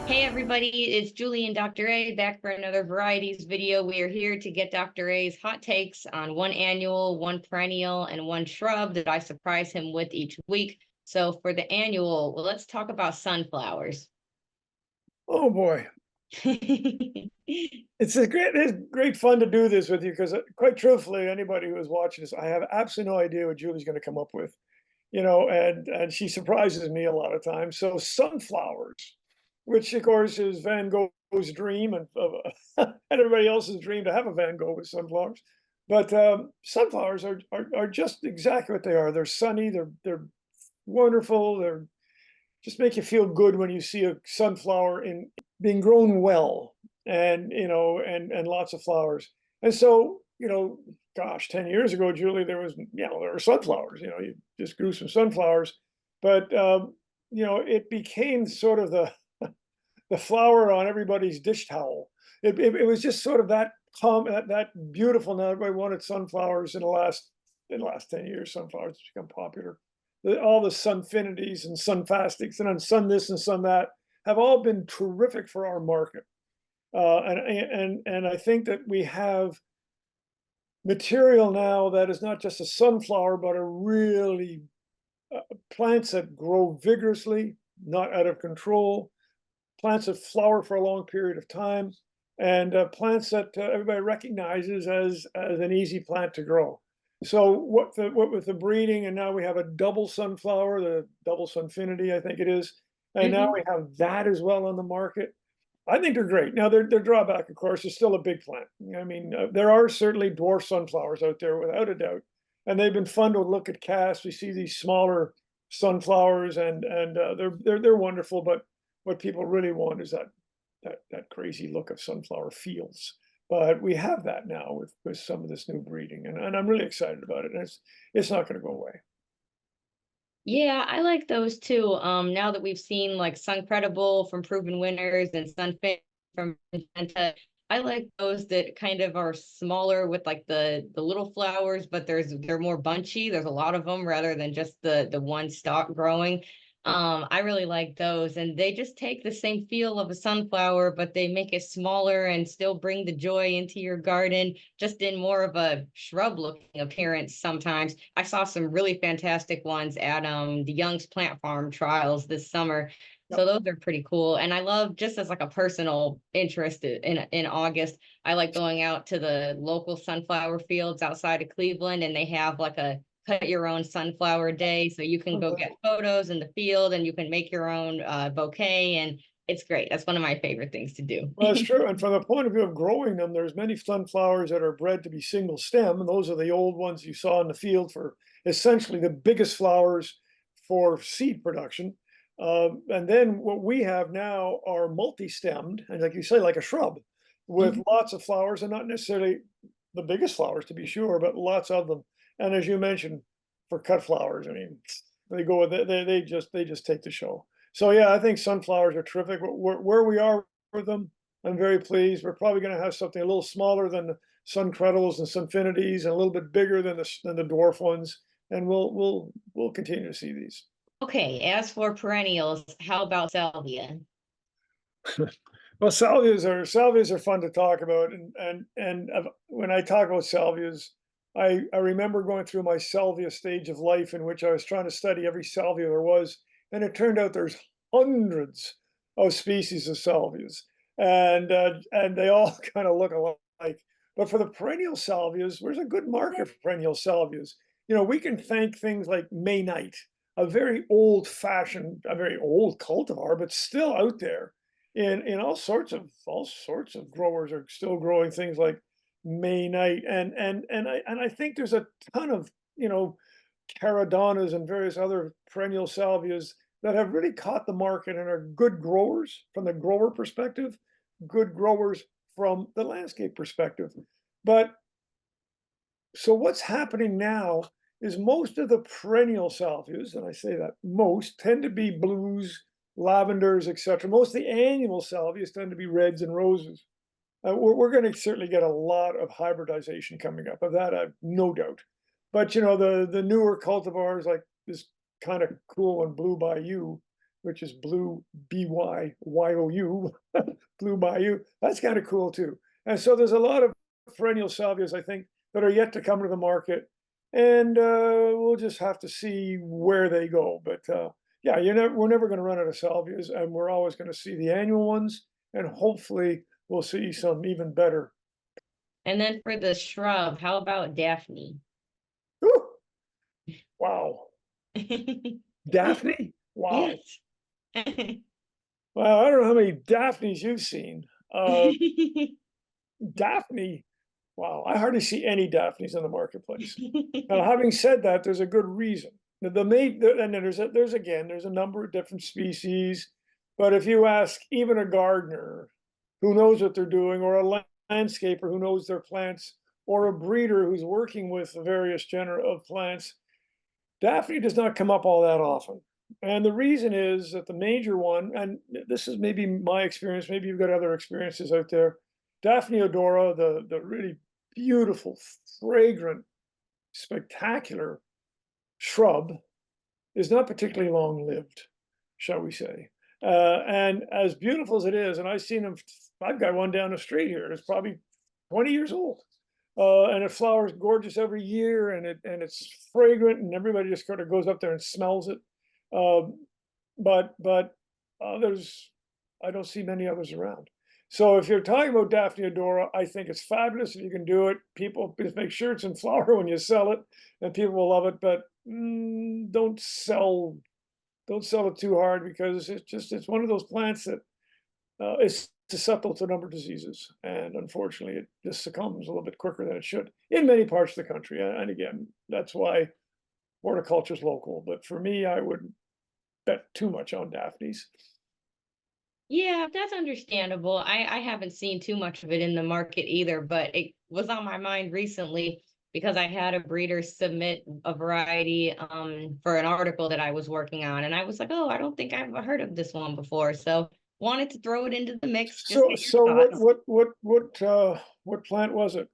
Hey everybody, it's Julie and Dr. A back for another varieties video. We are here to get Dr. A's hot takes on one annual, one perennial, and one shrub that I surprise him with each week. So for the annual, well, let's talk about sunflowers. Oh boy, it's great fun to do this with you because, quite truthfully, anybody who is watching this, I have absolutely no idea what Julie's going to come up with, and she surprises me a lot of times. So sunflowers, which of course is Van Gogh's dream and everybody else's dream to have a Van Gogh with sunflowers, but sunflowers are just exactly what they are. They're sunny, they're wonderful, they're just make you feel good when you see a sunflower in being grown well, and lots of flowers. And so, gosh, 10 years ago, Julie, there were sunflowers. You just grew some sunflowers, but it became sort of the flower on everybody's dish towel. It was just sort of that calm, that beautiful. Now everybody wanted sunflowers in the last 10 years. Sunflowers have become popular. All the sunfinities and sunfastics and sun this and sun that have all been terrific for our market. And I think that we have material now that is not just a sunflower, but a really plants that grow vigorously, not out of control, plants that flower for a long period of time, and plants that everybody recognizes as an easy plant to grow. So what with the breeding, and now we have a double sunflower, the double sunfinity, I think it is, and now Mhm. we have that as well on the market. I think they're great. Now their drawback, of course, is still a big plant. I mean, there are certainly dwarf sunflowers out there without a doubt, and they've been fun to look at cast. We see these smaller sunflowers, and they're wonderful. But what people really want is that crazy look of sunflower fields. But we have that now with some of this new breeding, and I'm really excited about it. And it's not going to go away. Yeah, I like those too. Now that we've seen like Suncredible from Proven Winners and Sunfit from Magenta, I like those that kind of are smaller with like the little flowers, but they're more bunchy. There's a lot of them rather than just the one stalk growing. I really like those, and they just take the same feel of a sunflower, but they make it smaller and still bring the joy into your garden, just in more of a shrub looking appearance sometimes. I saw some really fantastic ones at the Young's Plant Farm trials this summer. So Yep. those are pretty cool. And I love, just as like a personal interest in August, I like going out to the local sunflower fields outside of Cleveland, and they have like a cut your own sunflower day. So you can go get photos in the field and you can make your own bouquet. And it's great. That's one of my favorite things to do. Well, that's true. And from the point of view of growing them, there's many sunflowers that are bred to be single stem, and those are the old ones you saw in the field for essentially the biggest flowers for seed production. And then what we have now are multi-stemmed, and like you say, like a shrub, with Mhm. lots of flowers, and not necessarily the biggest flowers to be sure, but lots of them. And as you mentioned, for cut flowers, I mean, they go with it, they just take the show. So yeah, I think sunflowers are terrific. Where we are with them, I'm very pleased. We're probably going to have something a little smaller than the Suncredles and Sunfinities, and a little bit bigger than the dwarf ones. And we'll continue to see these. Okay, as for perennials, how about salvia? Well, salvias are fun to talk about, and when I talk about salvias, I remember going through my salvia stage of life in which I was trying to study every salvia there was, and it turned out there's hundreds of species of salvias, and they all kind of look alike. But for the perennial salvias, there's a good market for perennial salvias. We can thank things like May Night, a very old-fashioned, a very old cultivar, but still out there in all sorts of growers are still growing things like May Night, and I think there's a ton of caradonas and various other perennial salvias that have really caught the market and are good growers from the grower perspective, good growers from the landscape perspective. But so what's happening now is most of the perennial salvias, and I say that most, tend to be blues, lavenders, etc. Most of the annual salvias tend to be reds and roses. We're going to certainly get a lot of hybridization coming up. Of that, I've no doubt. But the newer cultivars like this kind of cool one, Blue Bayou, which is blue, BYYOU, blue bayou. That's kind of cool too. And so there's a lot of perennial salvias, I think, that are yet to come to the market, and we'll just have to see where they go. But yeah, we're never going to run out of salvias, and we're always going to see the annual ones, and hopefully we'll see some even better. And then for the shrub, how about Daphne? Whew, wow, Daphne. Wow. Yes. Well, I don't know how many Daphnes you've seen. Daphne. Wow, I hardly see any Daphnes in the marketplace. Now, having said that, there's a good reason. And there's a number of different species, but if you ask even a gardener who knows what they're doing, or a landscaper who knows their plants, or a breeder who's working with the various genera of plants, Daphne does not come up all that often. And the reason is that the major one, and this is maybe my experience, maybe you've got other experiences out there, Daphne odora, the really beautiful, fragrant, spectacular shrub, is not particularly long-lived, shall we say. And as beautiful as it is, and I've got one down the street here, it's probably 20 years old. And it flowers gorgeous every year, and it's fragrant, and everybody just kind of goes up there and smells it. But others, I don't see many others around. So if you're talking about Daphne odora, I think it's fabulous if you can do it. People, just make sure it's in flower when you sell it, and people will love it. But don't sell it too hard, because it's one of those plants that is susceptible to a number of diseases, and unfortunately, it just succumbs a little bit quicker than it should in many parts of the country. And again, that's why horticulture is local. But for me, I wouldn't bet too much on Daphnes. Yeah, that's understandable. I haven't seen too much of it in the market either, but it was on my mind recently because I had a breeder submit a variety for an article that I was working on, and I was like, oh, I don't think I've heard of this one before. So wanted to throw it into the mix, just get your So thoughts. what plant was it?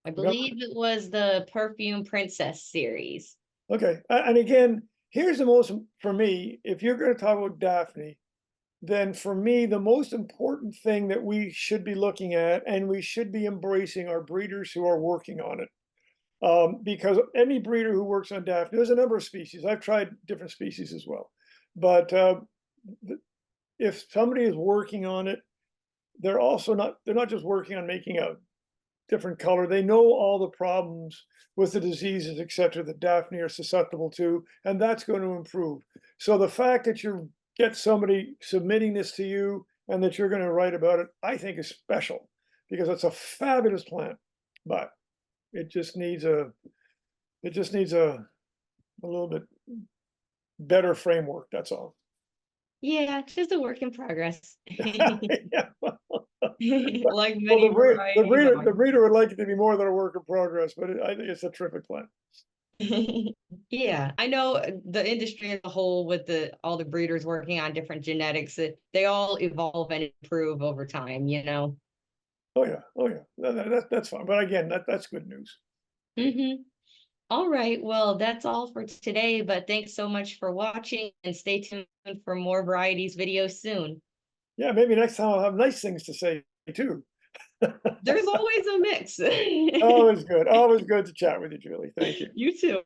I No? believe it was the Perfume Princess series. Okay, and again, here's the most, for me, if you're going to talk about Daphne, then for me, the most important thing that we should be looking at, and we should be embracing, are breeders who are working on it. Because any breeder who works on Daphne, there's a number of species. I've tried different species as well. But if somebody is working on it, they're not just working on making a different color. They know all the problems with the diseases, et cetera, that Daphne are susceptible to, and that's going to improve. So the fact that you get somebody submitting this to you and that you're going to write about it, I think is special, because it's a fabulous plant, but it just needs a little bit better framework. That's all. Yeah, it's just a work in progress. Yeah. Like Well, many varieties the are. breeder would like it to be more than a work in progress, but I think it's a terrific plant. Yeah, I know the industry as a whole, with all the breeders working on different genetics, they all evolve and improve over time, you know. Oh yeah, oh yeah. That's fine. But again, that's good news. All right, well, that's all for today, but thanks so much for watching, and stay tuned for more varieties videos soon. Yeah, maybe next time I'll have nice things to say too. There's always a mix. Always good. Always good to chat with you, Julie. Thank you. You too.